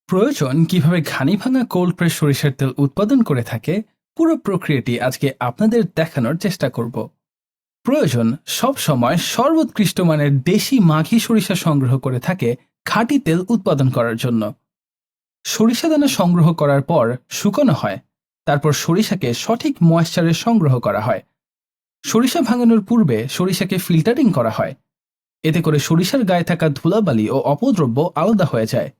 প্রয়োজন কিভাবে ঘানি ভাঙা কোল্ড প্রেস সরিষার তেল উৎপাদন করে থাকে পুরো প্রক্রিয়াটি আজকে আপনাদের দেখানোর চেষ্টা করব। প্রয়োজন সব সময় সর্বোৎকৃষ্ট মানের দেশি মাঘি সরিষা সংগ্রহ করে থাকে খাঁটি তেল উৎপাদন করার জন্য। সরিষা দানা সংগ্রহ করার পর শুকানো হয়, তারপর সরিষাকে সঠিক ময়েশ্চারে সংগ্রহ করা হয়। সরিষা ভাঙানোর পূর্বে সরিষাকে ফিল্টারিং করা হয়, এতে করে সরিষার গায়ে থাকা ধুলাবালি ও অপদ্রব্য আলাদা হয়ে যায়।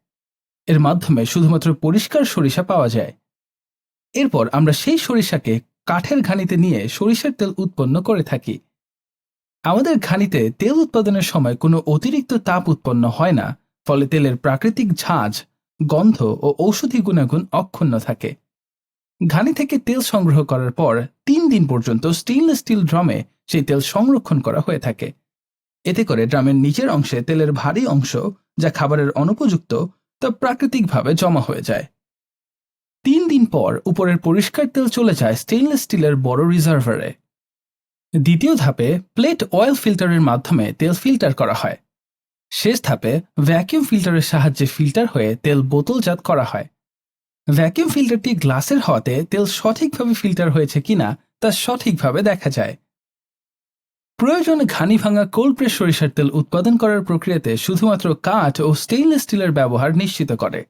এর মাধ্যমে শুধুমাত্র পরিষ্কার সরিষা পাওয়া যায়। এরপর আমরা সেই সরিষাকে কাঠের ঘানিতে নিয়ে সরিষার তেল উৎপন্ন করে থাকি। আমাদের ঘানিতে তেল উৎপাদনের সময় কোনো অতিরিক্ত তাপ উৎপন্ন হয় না, ফলে তেলের প্রাকৃতিক ঝাঁজ, গন্ধ ও ঔষধি গুণাগুণ অক্ষুণ্ণ থাকে। ঘানি থেকে তেল সংগ্রহ করার পর 3 দিন পর্যন্ত স্টেইনলেস স্টিল ড্রামে সেই তেল সংরক্ষণ করা হয়ে থাকে। এতে করে ড্রামের নিচের অংশে তেলের ভারী অংশ, যা খাবারের অনুপযুক্ত, তা প্রাকৃতিকভাবে জমা হয়ে যায়। 3 দিন পর উপরের পরিষ্কার তেল চলে যায় স্টেইনলেস স্টিলের বড় রিজার্ভারে। দ্বিতীয় ধাপে প্লেট অয়েল ফিল্টারের মাধ্যমে তেল ফিল্টার করা হয়। শেষ ধাপে ভ্যাকিউম ফিল্টারের সাহায্যে ফিল্টার হয়ে তেল বোতলজাত করা হয়। ভ্যাকিউম ফিল্টারটি গ্লাসের হওয়াতে তেল সঠিকভাবে ফিল্টার হয়েছে কিনা তা সঠিকভাবে দেখা যায়। প্রয়োজনে ঘানি ভাঙা কোল্ড প্রেস সরিষার তেল উৎপাদন করার প্রক্রিয়াতে শুধুমাত্র কাঠ ও স্টেইনলেস স্টিলের ব্যবহার নিশ্চিত করে।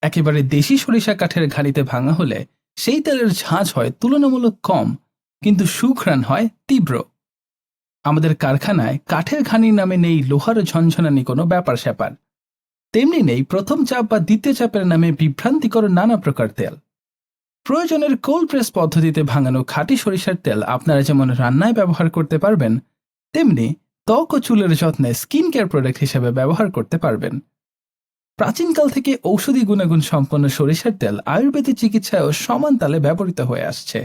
একেবারে দেশি সরিষা কাঠের ঘানিতে ভাঙা হলে সেই তেলের ঝাঁজ হয় তুলনামূলক কম, কিন্তু সুঘ্রাণ হয় তীব্র। আমাদের কারখানায় কাঠের ঘানির নামে নেই লোহার ঝনঝনানি কোনো ব্যাপার স্যাপার, তেমনি নেই প্রথম চাপ বা দ্বিতীয় চাপের নামে বিভ্রান্তিকর নানা প্রকার তেল। প্রয়োজনের কোল্ড প্রেস পদ্ধতিতে ভাঙানো খাঁটি সরিষার তেল আপনারা যেমন রান্নায় ব্যবহার করতে পারবেন, তেমনি ত্বক ও চুলের যত্নে স্কিন কেয়ার প্রোডাক্ট হিসেবে ব্যবহার করতে পারবেন। প্রাচীনকাল থেকে ঔষধি গুণাগুণ সম্পন্ন সরিষার তেল আয়ুর্বেদিক চিকিৎসায়ও সমান তালে ব্যবহৃত হয়ে আসছে।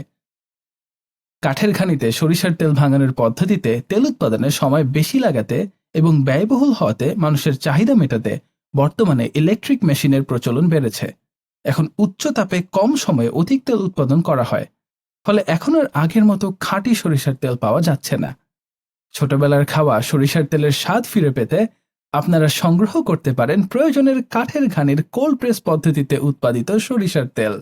কাঠের ঘানিতে সরিষার তেল ভাঙানোর পদ্ধতিতে তেল উৎপাদনে সময় বেশি লাগাতে এবং ব্যয়বহুল হওয়াতে মানুষের চাহিদা মেটাতে বর্তমানে ইলেকট্রিক মেশিনের প্রচলন বেড়েছে। এখন উচ্চ তাপে কম সময়ে অধিক তেল উৎপাদন করা হয়, ফলে এখন আর আগের মতো খাঁটি সরিষার তেল পাওয়া যাচ্ছে না। ছোটবেলার খাওয়া সরিষার তেলের স্বাদ ফিরে পেতে আপনারা সংগ্রহ করতে পারেন প্রয়োজনের কাঠের ঘানির কোল্ড প্রেস পদ্ধতিতে উৎপাদিত সরিষার তেল।